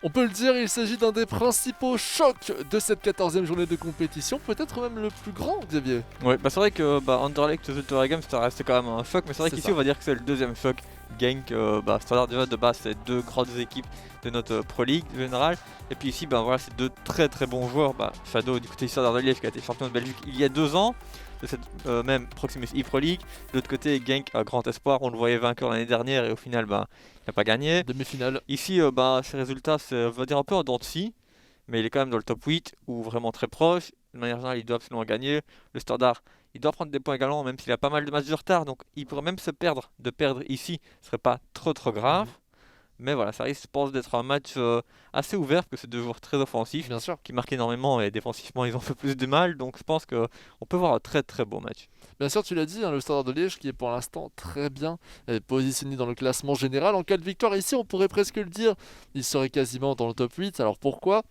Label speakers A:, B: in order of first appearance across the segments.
A: On peut le dire, il s'agit d'un des principaux chocs de cette 14e journée de compétition, peut-être même le plus grand, Xavier.
B: Ouais, c'est vrai que Anderlecht to Zultura Games ça restait quand même un choc, mais c'est vrai
A: C'est
B: qu'ici
A: ça.
B: on va dire que c'est le deuxième choc. Genk, Standard déjà de base, c'est deux grandes équipes de notre Pro League générale. Et puis ici, voilà, c'est deux très très bons joueurs. Shadow du côté du Standard de Liège qui a été champion de Belgique il y a 2 ans, de cette même Proximus e-Pro League. De l'autre côté, Genk, grand espoir, on le voyait vainqueur l'année dernière et au final, il n'a pas gagné.
A: Demi-finale.
B: Ici, ses résultats, c'est on va dire un peu en dents de scie, mais il est quand même dans le top 8 ou vraiment très proche. De manière générale, il doit absolument gagner. Le Standard, il doit prendre des points également, même s'il a pas mal de matchs de retard, donc il pourrait même se perdre. De perdre ici, ce serait pas trop grave. Mais voilà, ça risque, je pense, d'être un match assez ouvert, parce que c'est deux joueurs très offensifs,
A: Bien sûr.
B: qui marquent énormément et défensivement ils ont fait plus de mal, donc je pense qu'on peut voir un très très beau match.
A: Bien sûr, tu l'as dit, le Standard de Liège qui est pour l'instant très bien positionné dans le classement général. En cas de victoire ici, on pourrait presque le dire, il serait quasiment dans le top 8. Alors pourquoi ?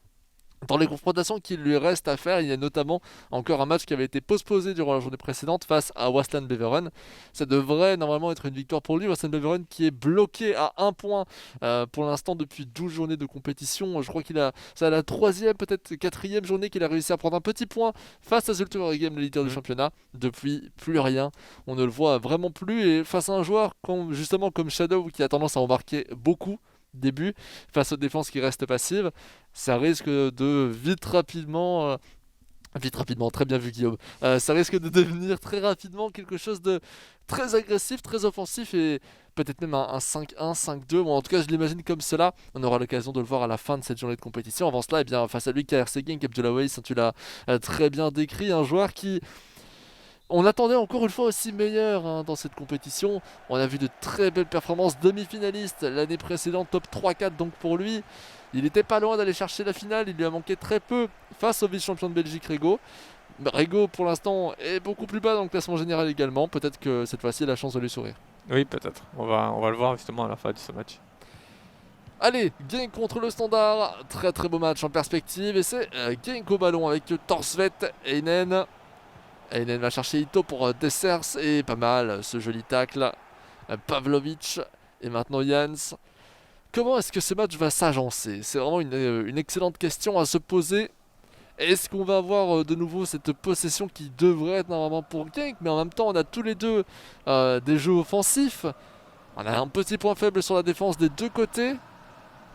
A: Dans les confrontations qu'il lui reste à faire, il y a notamment encore un match qui avait été postposé durant la journée précédente face à Waasland Beveren. Ça devrait normalement être une victoire pour lui. Waasland Beveren qui est bloqué à 1 point pour l'instant depuis 12 journées de compétition. Je crois c'est la 3e, peut-être 4e journée qu'il a réussi à prendre un petit point face à Zultura Game, le leader du championnat. Depuis, plus rien. On ne le voit vraiment plus. Et face à un joueur justement comme Shadow qui a tendance à en marquer beaucoup, début, face aux défenses qui restent passives, ça risque de vite rapidement, très bien vu Guillaume, ça risque de devenir très rapidement quelque chose de très agressif, très offensif et peut-être même un 5-1, 5-2, bon, en tout cas je l'imagine comme cela. On aura l'occasion de le voir à la fin de cette journée de compétition. Avant cela, face à lui, KRC Genk, Abdullah Weiss, tu l'as très bien décrit, un joueur qui... On attendait encore une fois aussi meilleur dans cette compétition. On a vu de très belles performances, demi-finaliste l'année précédente, top 3-4 donc pour lui. Il n'était pas loin d'aller chercher la finale, il lui a manqué très peu face au vice-champion de Belgique Rego. Rego pour l'instant est beaucoup plus bas dans le classement général également, peut-être que cette fois-ci il a la chance de lui sourire.
B: Oui, peut-être. On va le voir justement à la fin de ce match.
A: Allez, Genk contre le Standard, très très beau match en perspective et c'est Genk au ballon avec Torsvet, Einen. Einen va chercher Ito pour Dessers et pas mal ce joli tacle. Pavlovic et maintenant Jans. Comment est-ce que ce match va s'agencer ? C'est vraiment une excellente question à se poser. Est-ce qu'on va avoir de nouveau cette possession qui devrait être normalement pour Genk, mais en même temps on a tous les deux des jeux offensifs. On a un petit point faible sur la défense des deux côtés,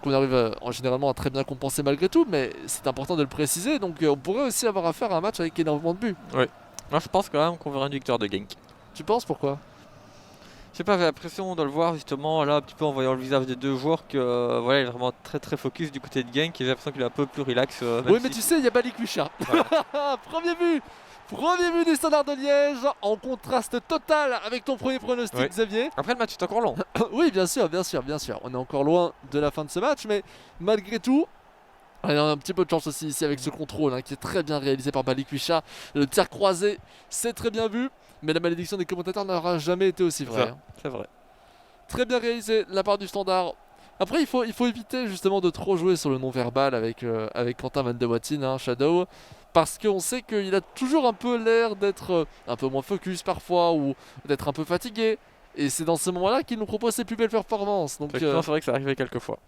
A: qu'on arrive en généralement à très bien compenser malgré tout, mais c'est important de le préciser, donc on pourrait aussi avoir affaire à un match avec énormément de buts.
B: Oui. Moi je pense quand même qu'on verra une victoire de Genk.
A: Tu penses pourquoi ?
B: Je sais pas, j'ai l'impression de le voir justement là un petit peu en voyant le visage des deux joueurs que voilà, il est vraiment très très focus du côté de Genk et j'ai l'impression qu'il est un peu plus relax.
A: Oui, mais tu sais, il y a Balikwisha. Voilà. Premier but des Standards de Liège, en contraste total avec ton premier pronostic,
B: Oui.
A: Xavier.
B: Après le match est encore long.
A: Oui, bien sûr. On est encore loin de la fin de ce match, mais malgré tout, on a un petit peu de chance aussi ici avec ce contrôle qui est très bien réalisé par Balikwisha. Le tir croisé, c'est très bien vu, mais la malédiction des commentateurs n'aura jamais été aussi vraie.
B: C'est vrai.
A: Très bien réalisé de la part du Standard. Après, il faut éviter justement de trop jouer sur le non-verbal avec Quentin Van de Watten, Shadow, parce qu'on sait qu'il a toujours un peu l'air d'être un peu moins focus parfois, ou d'être un peu fatigué. Et c'est dans ces moments-là qu'il nous propose ses plus belles performances. Donc,
B: C'est vrai que ça arrivait quelques fois.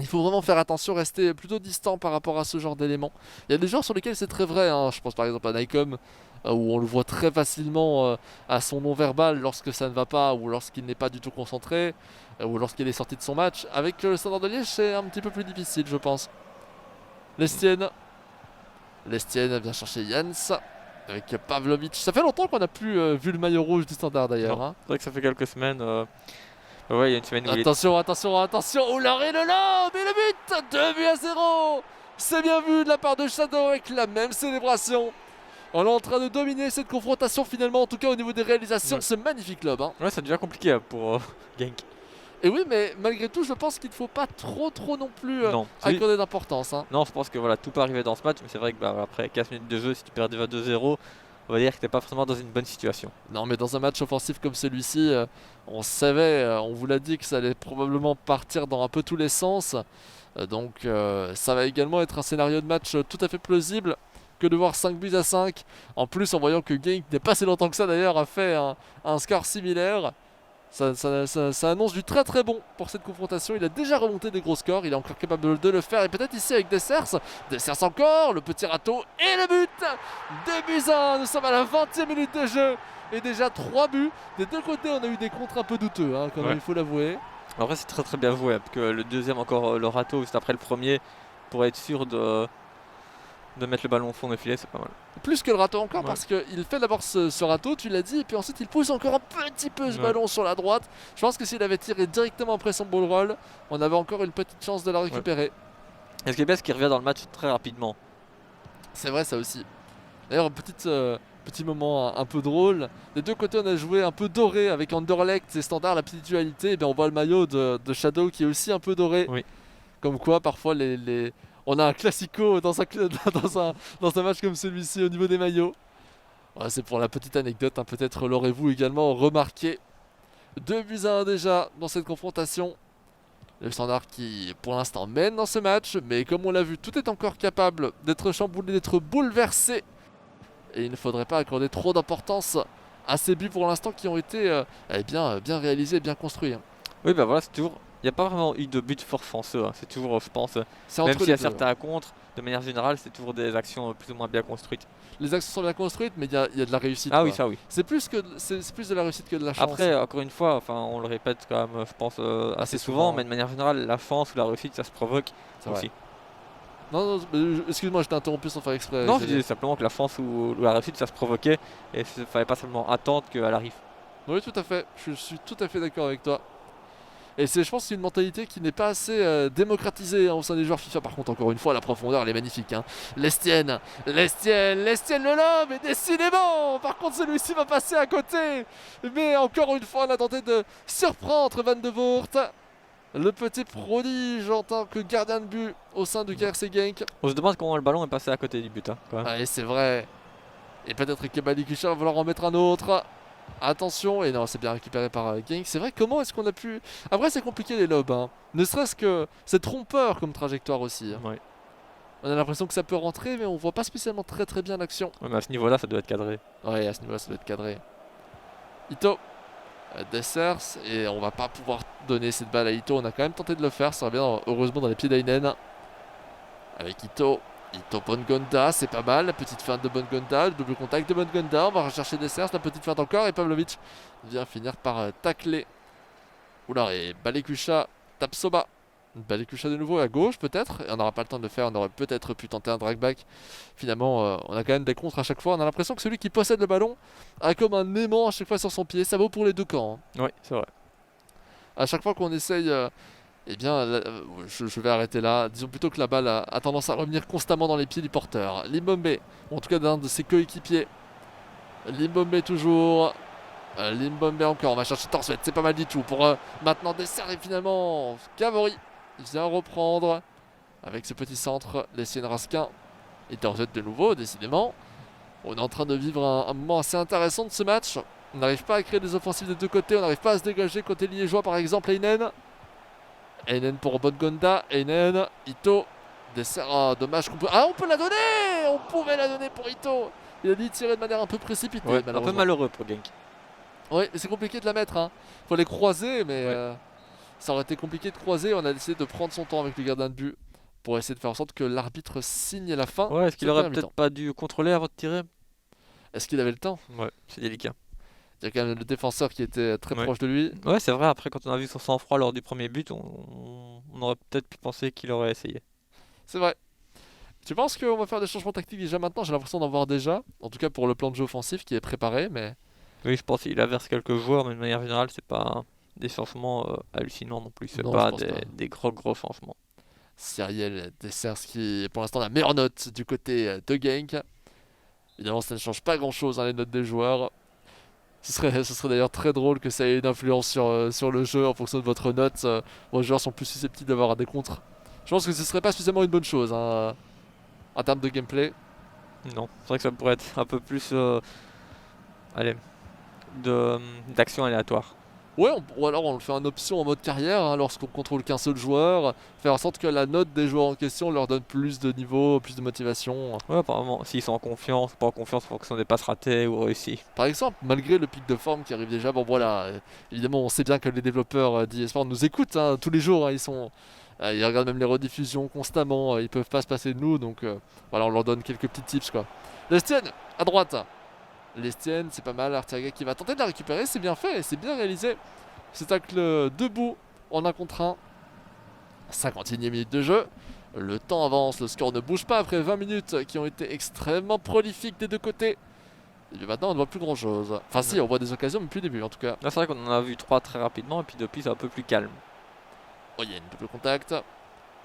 A: il faut vraiment faire attention, rester plutôt distant par rapport à ce genre d'éléments. Il y a des joueurs sur lesquels c'est très vrai, je pense par exemple à Nycom, où on le voit très facilement à son non-verbal lorsque ça ne va pas, ou lorsqu'il n'est pas du tout concentré, ou lorsqu'il est sorti de son match. Avec le Standard de Liège, c'est un petit peu plus difficile, je pense. Lestienne vient chercher Jans, avec Pavlovic. Ça fait longtemps qu'on n'a plus vu le maillot rouge du Standard d'ailleurs.
B: C'est vrai que ça fait quelques semaines. Ouais, il y a une semaine où
A: attention, oh l'arrêt de l'homme et le but 2-0. C'est bien vu de la part de Shadow avec la même célébration. On est en train de dominer cette confrontation finalement, en tout cas au niveau des réalisations de ce magnifique club.
B: Ouais, ça devient compliqué pour Genk.
A: Et oui, mais malgré tout, je pense qu'il ne faut pas trop non plus accorder d'importance.
B: Non, je pense que voilà, tout peut arriver dans ce match, mais c'est vrai que après 15 minutes de jeu, si tu perds déjà 2-0, on va dire que t'es pas forcément dans une bonne situation.
A: Non, mais dans un match offensif comme celui-ci, on savait, on vous l'a dit que ça allait probablement partir dans un peu tous les sens. Donc ça va également être un scénario de match tout à fait plausible que de voir 5-5. En plus, en voyant que Genk, n'est pas si longtemps que ça d'ailleurs, a fait un score similaire. Ça annonce du très très bon pour cette confrontation. Il a déjà remonté des gros scores, il est encore capable de le faire. Et peut-être ici avec Dessers. Dessers encore, le petit râteau et le but. 2-1, nous sommes à la 20e minute de jeu. Et déjà 3 buts. Des deux côtés, on a eu des contres un peu douteux, hein, quand même, il faut l'avouer.
B: En vrai, c'est très très bien joué, parce que le deuxième, encore le râteau, juste après le premier, pour être sûr de mettre le ballon au fond de filet, c'est pas mal.
A: Plus que le râteau encore,
B: Ouais.
A: parce qu'il fait d'abord ce râteau, tu l'as dit, et puis ensuite il pousse encore un petit peu ce
B: Ouais.
A: ballon sur la droite. Je pense que s'il avait tiré directement après son ball roll, on avait encore une petite chance de la récupérer.
B: Et ce qui est bien, c'est qu'il revient dans le match très rapidement.
A: C'est vrai, ça aussi. D'ailleurs, petit moment un peu drôle. Des deux côtés, on a joué un peu doré avec Anderlecht et Standard, la petite dualité. Et bien, on voit le maillot de Shadow qui est aussi un peu doré.
B: Oui.
A: Comme quoi, parfois, on a un classico dans un match comme celui-ci au niveau des maillots. Ouais, c'est pour la petite anecdote, hein. Peut-être l'aurez-vous également remarqué. 2-1 déjà dans cette confrontation. Le Standard qui, pour l'instant, mène dans ce match. Mais comme on l'a vu, tout est encore capable d'être chamboulé, d'être bouleversé. Et il ne faudrait pas accorder trop d'importance à ces buts pour l'instant qui ont été bien réalisés, bien construits, hein.
B: Oui, bah voilà, c'est toujours. Il n'y a pas vraiment eu de but force-fonceux, hein. C'est toujours, je pense,
A: C'est
B: même
A: entre
B: s'il y
A: les
B: a
A: deux.
B: certains à contre, de manière générale, c'est toujours des actions plus ou moins bien construites.
A: Les actions sont bien construites, mais il y a de la réussite,
B: Ah
A: quoi.
B: oui, ça oui.
A: C'est plus de la réussite que de la chance.
B: Après, encore une fois, enfin, on le répète quand même, je pense, assez
A: Assez
B: souvent,
A: souvent.
B: mais de manière générale, la chance ou la réussite, ça se provoque
A: C'est vrai.
B: aussi.
A: Non, excuse-moi, je t'ai interrompu sans faire exprès.
B: Non, je disais simplement que la chance ou la réussite, ça se provoquait, et il fallait pas seulement attendre qu'elle arrive.
A: Oui, tout à fait. Je suis tout à fait d'accord avec toi. Et je pense que c'est une mentalité qui n'est pas assez démocratisée, hein, au sein des joueurs FIFA. Par contre, encore une fois, la profondeur, elle est magnifique, hein. Lestienne le lobe, et décidément, par contre, celui-ci va passer à côté. Mais encore une fois, on a tenté de surprendre Van de Voort, le petit prodige en tant que gardien de but au sein du KRC Genk.
B: On se demande comment le ballon est passé à côté du but, hein, quand même.
A: Ah, et c'est vrai. Et peut-être que Bali Kusha va vouloir en mettre un autre. Attention, et non, c'est bien récupéré par Genk. C'est vrai, comment est-ce qu'on a pu. Après, c'est compliqué les lobes, hein. Ne serait-ce que c'est trompeur comme trajectoire aussi, hein.
B: Ouais.
A: On a l'impression que ça peut rentrer, mais on voit pas spécialement très très bien l'action.
B: Ouais, mais à ce niveau-là, ça doit être cadré.
A: Ouais, à ce niveau-là, ça doit être cadré. Ito, Dessers, et on va pas pouvoir donner cette balle à Ito. On a quand même tenté de le faire, ça va bien, heureusement, dans les pieds d'Ainen. Avec Ito. Ito Bongonda, c'est pas mal. La petite feinte de Bongonda, le double contact de Bongonda. On va rechercher Dessers, la petite feinte encore. Et Pavlovic vient finir par tacler. Oula, et Balekusha tape Soba. Balekusha de nouveau à gauche, peut-être. Et on n'aura pas le temps de le faire. On aurait peut-être pu tenter un drag-back. Finalement, on a quand même des contres à chaque fois. On a l'impression que celui qui possède le ballon a comme un aimant à chaque fois sur son pied. Ça vaut pour les deux camps, hein.
B: Oui, c'est vrai.
A: À chaque fois qu'on essaye. Eh bien, je vais arrêter là. Disons plutôt que la balle a tendance à revenir constamment dans les pieds du porteur. Limbombe, ou en tout cas d'un de ses coéquipiers. Limbombe toujours. Limbombe encore. On va chercher Torsvet. C'est pas mal du tout. Pour maintenant Dessert et finalement Cavori vient reprendre avec ce petit centre. Lessien Raskin et Torsvet de nouveau, décidément. On est en train de vivre un moment assez intéressant de ce match. On n'arrive pas à créer des offensives des deux côtés. On n'arrive pas à se dégager côté liégeois, par exemple, Einen. Einen pour Bongonda, Einen, Ito, Dessert, dommage qu'on peut... Ah, on peut la donner. On pouvait la donner pour Ito. Il a dit tirer de manière un peu précipitée,
B: Ouais, un peu
A: malheureusement.
B: malheureux pour Genk.
A: Oui, c'est compliqué de la mettre, hein. Faut les croiser, mais
B: Ouais.
A: ça aurait été compliqué de croiser. On a décidé de prendre son temps avec le gardien de but pour essayer de faire en sorte que l'arbitre signe la fin.
B: Ouais, est-ce qu'il
A: de
B: aurait
A: première
B: peut-être
A: mi-temps.
B: pas dû contrôler avant de tirer?
A: Est-ce qu'il avait le temps?
B: Ouais, c'est délicat.
A: Il y a quand même le défenseur qui était très
B: Ouais.
A: proche de lui.
B: Ouais, c'est vrai, après, quand on a vu son sang-froid lors du premier but, on aurait peut-être pu penser qu'il aurait essayé.
A: C'est vrai. Tu penses qu'on va faire des changements tactiques déjà maintenant? J'ai l'impression d'en voir déjà. En tout cas pour le plan de jeu offensif qui est préparé, mais
B: Oui, je pense qu'il averse quelques joueurs, mais de manière générale, c'est pas des changements hallucinants non plus. C'est
A: Non,
B: pas
A: je pense pas.
B: des gros changements.
A: Cyriel Dessers qui est pour l'instant la meilleure note du côté de Genk. Évidemment, ça ne change pas grand-chose, hein, les notes des joueurs. Ce serait d'ailleurs très drôle que ça ait une influence sur le jeu en fonction de votre note. Vos joueurs sont plus susceptibles d'avoir des contres. Je pense que ce serait pas spécialement une bonne chose, hein, en termes de gameplay.
B: Non, c'est vrai que ça pourrait être un peu plus allez, d'action aléatoire.
A: Ouais, ou alors on le fait en option en mode carrière, hein, lorsqu'on contrôle qu'un seul joueur, faire en sorte que la note des joueurs en question leur donne plus de niveau, plus de motivation.
B: Ouais, apparemment, s'ils sont en confiance, pas en confiance en fonction des passes ratées ou réussies.
A: Par exemple, malgré le pic de forme qui arrive déjà, bon voilà, évidemment on sait bien que les développeurs d'eSport nous écoutent hein, tous les jours, hein, ils regardent même les rediffusions constamment, ils peuvent pas se passer de nous, donc voilà, on leur donne quelques petits tips quoi. Lestienne, à droite. Lestienne, c'est pas mal, Arteaga qui va tenter de la récupérer, c'est bien fait, c'est bien réalisé. Ce tacle debout en un contre 1. 51e minute de jeu. Le temps avance, le score ne bouge pas après 20 minutes qui ont été extrêmement prolifiques des deux côtés. Et puis maintenant on ne voit plus grand chose. Enfin si, on voit des occasions mais plus le début en tout cas.
B: Là, c'est vrai qu'on en a vu 3 très rapidement et puis depuis, c'est un peu plus calme.
A: Oyen, double contact.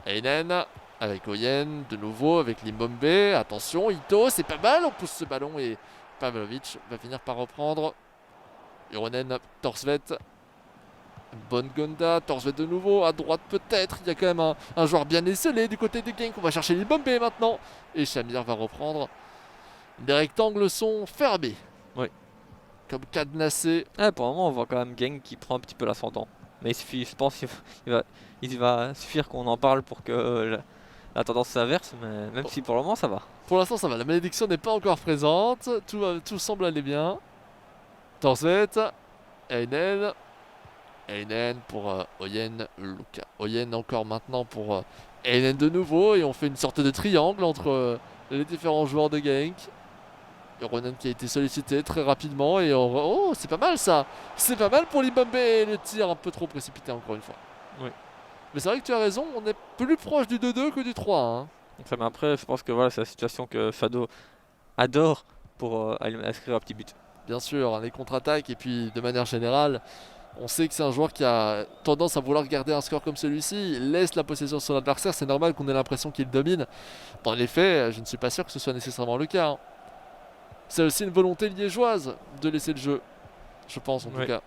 A: Einen avec Oyen, de nouveau avec Limbombe. Attention, Ito, c'est pas mal, on pousse ce ballon et Pavlovic va finir par reprendre. Ironen, Torsvet. Bonne Gonda, Torsvet de nouveau, à droite peut-être, il y a quand même un joueur bien esselé du côté des Genk, on va chercher Limbombe maintenant. Et Shamir va reprendre. Les rectangles sont fermés.
B: Oui.
A: Comme cadenassés.
B: Ouais, pour le moment, on voit quand même Genk qui prend un petit peu l'ascendant. Mais il suffit, je pense il va suffire qu'on en parle pour que la tendance s'inverse, mais même si pour le moment ça va.
A: Pour l'instant ça va, la malédiction n'est pas encore présente, tout semble aller bien. Torsvet, Einen pour Oyen, Luka. Oyen encore maintenant pour Einen de nouveau, et on fait une sorte de triangle entre les différents joueurs de Genk. Ronan qui a été sollicité très rapidement et oh c'est pas mal ça. C'est pas mal pour Limbombe et le tir un peu trop précipité encore une fois.
B: Oui.
A: Mais c'est vrai que tu as raison, on est plus proche du 2-2 que du 3. Hein.
B: Enfin, mais après, je pense que voilà, c'est la situation que Shadow adore pour inscrire un petit but.
A: Bien sûr, les contre-attaques et puis de manière générale, on sait que c'est un joueur qui a tendance à vouloir garder un score comme celui-ci. Il laisse la possession sur son adversaire, c'est normal qu'on ait l'impression qu'il domine. Dans les faits, je ne suis pas sûr que ce soit nécessairement le cas. Hein. C'est aussi une volonté liégeoise de laisser le jeu. Je pense en tout cas.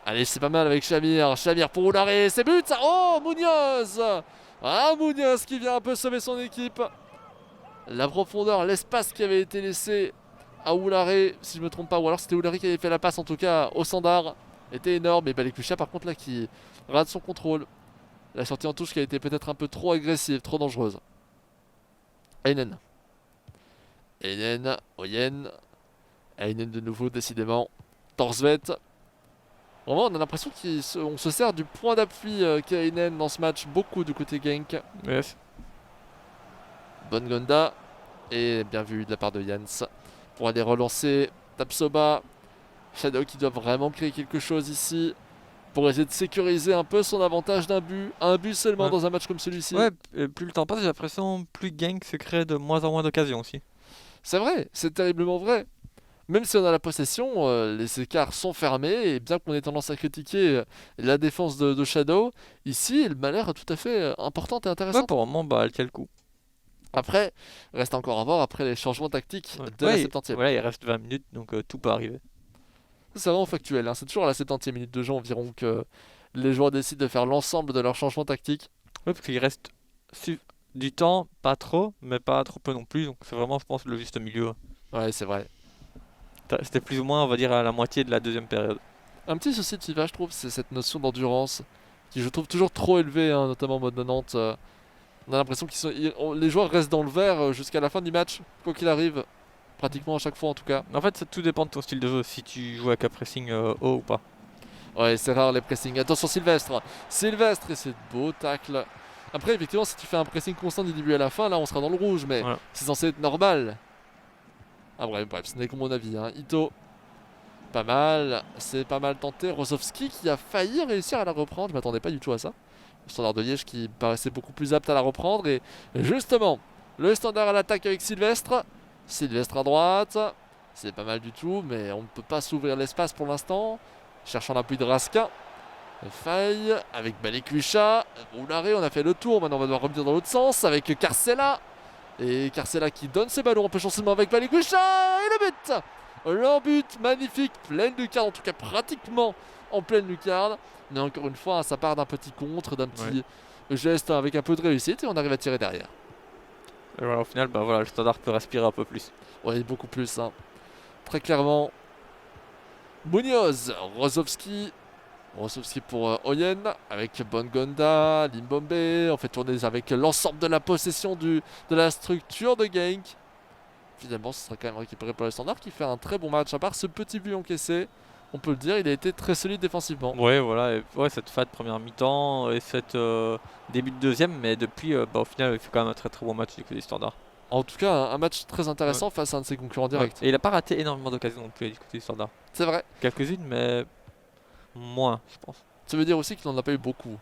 A: Allez, c'est pas mal avec Shamir. Shamir pour Oulare, c'est but ça. Oh, Munoz. Ah, Munoz qui vient un peu sauver son équipe. La profondeur, l'espace qui avait été laissé à Oulare, si je me trompe pas, ou alors c'était Oulare qui avait fait la passe en tout cas au standard, était énorme. Et Balikwisha par contre là qui rate son contrôle. La sortie en touche qui a été peut-être un peu trop agressive, trop dangereuse. Einen. Einen, Oyen. Einen de nouveau décidément. Torsvet. Vraiment on a l'impression qu'on se sert du point d'appui qu'a Einen dans ce match beaucoup du côté Genk.
B: Yes.
A: Bonne Gonda. Et bien vu de la part de Jans. Pour aller relancer Tapsoba. Shadow qui doit vraiment créer quelque chose ici. Pour essayer de sécuriser un peu son avantage d'un but. Un but seulement dans un match comme celui-ci.
B: Ouais, plus le temps passe, j'ai l'impression plus Genk se crée de moins en moins d'occasions aussi.
A: C'est vrai, c'est terriblement vrai. Même si on a la possession, les écarts sont fermés, et bien qu'on ait tendance à critiquer la défense de Shadow, ici, elle m'a l'air tout à fait importante et intéressante.
B: Ouais, pour le moment, bah, elle tient le coup.
A: Après, reste encore à voir après les changements tactiques de la 70e.
B: Ouais, il reste 20 minutes, donc tout peut arriver.
A: C'est vraiment factuel, hein. C'est toujours à la 70e minute de jeu environ que les joueurs décident de faire l'ensemble de leurs changements tactiques.
B: Ouais, parce qu'il reste du temps, pas trop, mais pas trop peu non plus, donc c'est vraiment, je pense, le juste milieu.
A: Ouais, c'est vrai.
B: C'était plus ou moins, on va dire, à la moitié de la deuxième période.
A: Un petit souci de FIFA, je trouve, c'est cette notion d'endurance, qui je trouve toujours trop élevée, hein, notamment en mode 90. On a l'impression que les joueurs restent dans le vert jusqu'à la fin du match, quoi qu'il arrive, pratiquement à chaque fois en tout cas.
B: En fait, tout dépend de ton style de jeu, si tu joues avec un pressing haut ou pas.
A: Ouais, c'est rare les pressings. Attention Sylvestre. Sylvestre et c'est beau tacle. Après, effectivement, si tu fais un pressing constant du début à la fin, là on sera dans le rouge, mais
B: voilà.
A: C'est censé être normal. Ah bref, ce n'est que mon avis. Hein. Ito, pas mal. C'est pas mal tenté. Rosowski qui a failli réussir à la reprendre. Je m'attendais pas du tout à ça. Le standard de Liège qui paraissait beaucoup plus apte à la reprendre. Et justement, le standard à l'attaque avec Sylvestre. Sylvestre à droite. C'est pas mal du tout, mais on ne peut pas s'ouvrir l'espace pour l'instant. Cherchant l'appui de Raska. Faille avec Balikwisha. Oulare, on a fait le tour. Maintenant, on va devoir revenir dans l'autre sens avec Carcella. Et Carcella qui donne ses ballons un peu chanceusement avec Balikwisha. Et le but! Le but magnifique, pleine lucarne, en tout cas pratiquement en pleine lucarne. Mais encore une fois, ça part d'un petit contre, d'un petit geste avec un peu de réussite et on arrive à tirer derrière.
B: Et voilà, au final, bah voilà, le standard peut respirer un peu plus.
A: Ouais, beaucoup plus. Hein. Très clairement. Munoz, Rozovski pour Oyen, avec Bongonda, Limbombe. On fait tourner avec l'ensemble de la possession de la structure de Genk. Finalement, ce sera quand même récupéré par le Standard qui fait un très bon match. À part ce petit but encaissé, on peut le dire, il a été très solide défensivement.
B: Ouais, voilà, cette fade première mi-temps et cette début de deuxième, mais depuis, au final, il fait quand même un très très bon match du côté du Standard.
A: En tout cas, un match très intéressant face à un de ses concurrents directs.
B: Et il a pas raté énormément d'occasions non plus du côté du Standard.
A: C'est vrai.
B: Quelques-unes, mais moins, je pense.
A: Ça veut dire aussi qu'il n'en a pas eu beaucoup.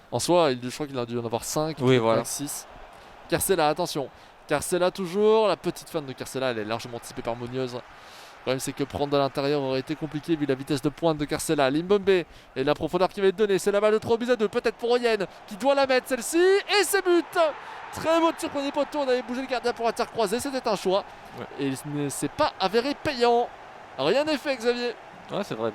A: En soi, je crois qu'il a dû en avoir 5,
B: Oui, voilà.
A: 6. Carcella, attention. Carcella toujours. La petite fan de Carcella, elle est largement typée par Munoz. Le problème, c'est que prendre de l'intérieur aurait été compliqué vu la vitesse de pointe de Carcella. Limbombe et la profondeur qui va être donnée. C'est la balle de 3-2, peut-être pour Oyen qui doit la mettre celle-ci. Et c'est but. Très beau tir premier poteau. On avait bougé le gardien pour un tir croisé. C'était un choix.
B: Ouais.
A: Et il ne s'est pas avéré payant. Rien n'est fait, Xavier.
B: Ouais, c'est vrai.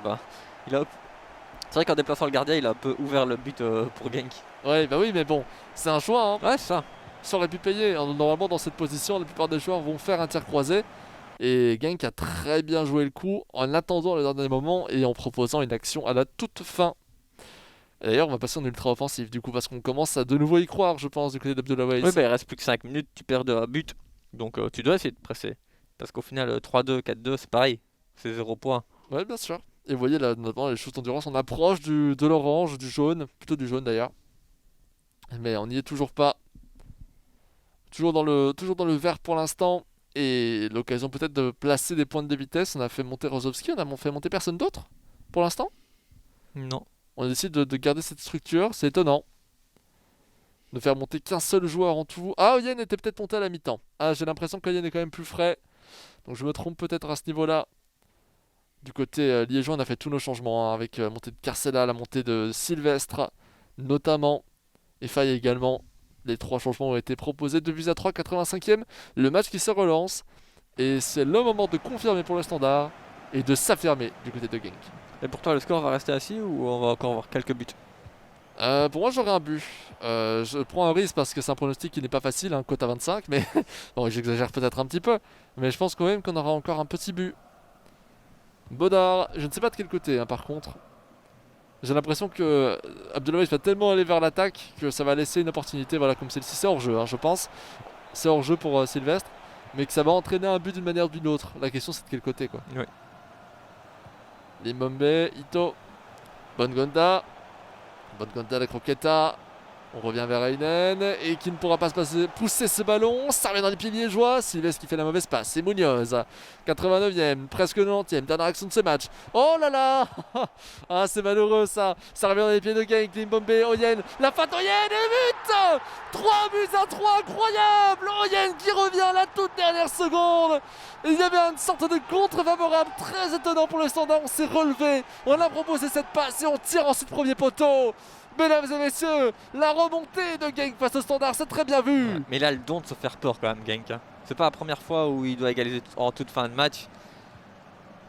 B: C'est vrai qu'en déplaçant le gardien, il a un peu ouvert le but pour Genk.
A: Ouais, bah oui, mais bon, c'est un choix. Hein.
B: Ouais, c'est ça.
A: Ça aurait pu payer. Normalement, dans cette position, la plupart des joueurs vont faire un tir croisé. Et Genk a très bien joué le coup en attendant le dernier moment et en proposant une action à la toute fin. Et d'ailleurs, on va passer en ultra offensif du coup, parce qu'on commence à de nouveau y croire, je pense, du côté d'Abdoulaye.
B: Oui, il reste plus que 5 minutes, tu perds de un but. Donc tu dois essayer de presser. Parce qu'au final, 3-2, 4-2, c'est pareil. C'est 0 points.
A: Ouais, bien sûr. Et vous voyez là, notamment les choses d'endurance, on approche de l'orange, du jaune, plutôt du jaune d'ailleurs. Mais on n'y est toujours pas. Toujours dans le vert pour l'instant. Et l'occasion peut-être de placer des points de vitesse. On a fait monter Rozovski, on a fait monter personne d'autre pour l'instant.
B: Non.
A: On décide de garder cette structure, c'est étonnant. Ne faire monter qu'un seul joueur en tout. Ah, Oyen était peut-être monté à la mi-temps. Ah, j'ai l'impression qu'Oyen est quand même plus frais. Donc je me trompe peut-être à ce niveau-là. Du côté liégeois, on a fait tous nos changements, hein, avec la montée de Carcella, la montée de Sylvestre, notamment, et Faye également. Les 3 changements ont été proposés. 2-3, 85e. Le match qui se relance. Et c'est le moment de confirmer pour le Standard et de s'affirmer du côté de Genk.
B: Et pour toi, le score va rester assis ou on va encore avoir quelques buts?
A: Pour moi, j'aurais un but. Je prends un risque parce que c'est un pronostic qui n'est pas facile, hein, cote à 25, mais bon, j'exagère peut-être un petit peu. Mais je pense quand même qu'on aura encore un petit but. Bodard, je ne sais pas de quel côté, hein, par contre. J'ai l'impression que Abdoulaye va tellement aller vers l'attaque que ça va laisser une opportunité, voilà, comme celle-ci. C'est hors-jeu, hein, je pense. C'est hors-jeu pour Sylvestre, mais que ça va entraîner un but d'une manière ou d'une autre. La question, c'est de quel côté, quoi.
B: Oui.
A: Limbombe, Ito, Bongonda, la croqueta. On revient vers Heinen et qui ne pourra pas pousser ce ballon. Ça revient dans les pieds liégeois. Sylvestre qui fait la mauvaise passe. C'est Munoz. 89e, presque 90e. Dernière action de ce match. Oh là là. Ah, c'est malheureux ça. Ça revient dans les pieds de Genk. Limbombe, Oyen. La faute Oyen et but. 3 buts à 3. Incroyable. Oyen qui revient à la toute dernière seconde. Il y avait une sorte de contre favorable très étonnant pour le Standard. On s'est relevé. On a proposé cette passe et on tire ensuite premier poteau. Mesdames et messieurs, la remontée de Genk face au Standard, c'est très bien vu.
B: Ouais. Mais là, le don de se faire peur quand même, Genk. Hein. C'est pas la première fois où il doit égaliser en toute fin de match.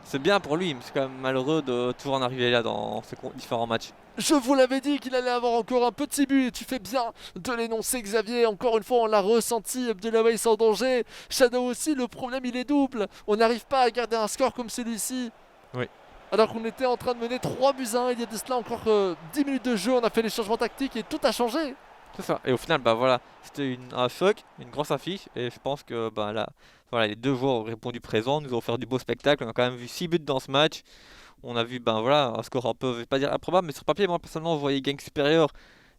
B: C'est bien pour lui, mais c'est quand même malheureux de toujours en arriver là dans ces différents matchs.
A: Je vous l'avais dit qu'il allait avoir encore un petit but et tu fais bien de l'énoncer, Xavier. Encore une fois, on l'a ressenti, Abdoulaye sans danger. Shadow aussi, le problème il est double. On n'arrive pas à garder un score comme celui-ci.
B: Oui.
A: Alors qu'on était en train de mener 3 buts à 1, il y a de cela encore 10 minutes de jeu, on a fait les changements tactiques et tout a changé.
B: C'est ça. Et au final, bah voilà, c'était un choc, une grosse affiche. Et je pense que bah, là, voilà, les deux joueurs ont répondu présent, nous ont offert du beau spectacle. On a quand même vu 6 buts dans ce match. On a vu ben, voilà, un score un peu, je vais pas dire improbable, mais sur papier, moi personnellement, je voyais Genk supérieur.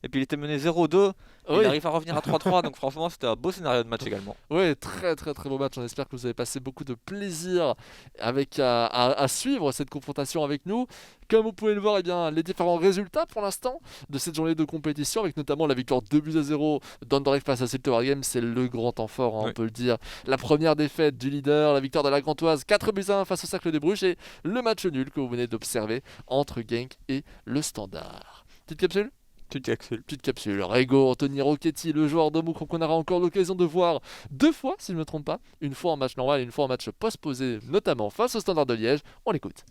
B: Et puis il était mené 0-2.
A: Oui.
B: Il arrive à revenir à 3-3. Donc franchement, c'était un beau scénario de match également.
A: Oui, très très très beau match. On espère que vous avez passé beaucoup de plaisir à suivre cette confrontation avec nous. Comme vous pouvez le voir, eh bien, les différents résultats pour l'instant de cette journée de compétition, avec notamment la victoire 2-0 d'Anderlecht face à Silterberg, c'est le grand temps fort, hein,
B: Oui.
A: on peut le dire. La première défaite du leader, la victoire de la Gantoise 4-1 face au Cercle des Bruges et le match nul que vous venez d'observer entre Genk et le Standard. Petite capsule ? Petite capsule. Rego, Anthony Rocchetti, le joueur de Moukron qu'on aura encore l'occasion de voir 2 fois, si je ne me trompe pas. Une fois en match normal et une fois en match post-posé, notamment face au Standard de Liège. On l'écoute.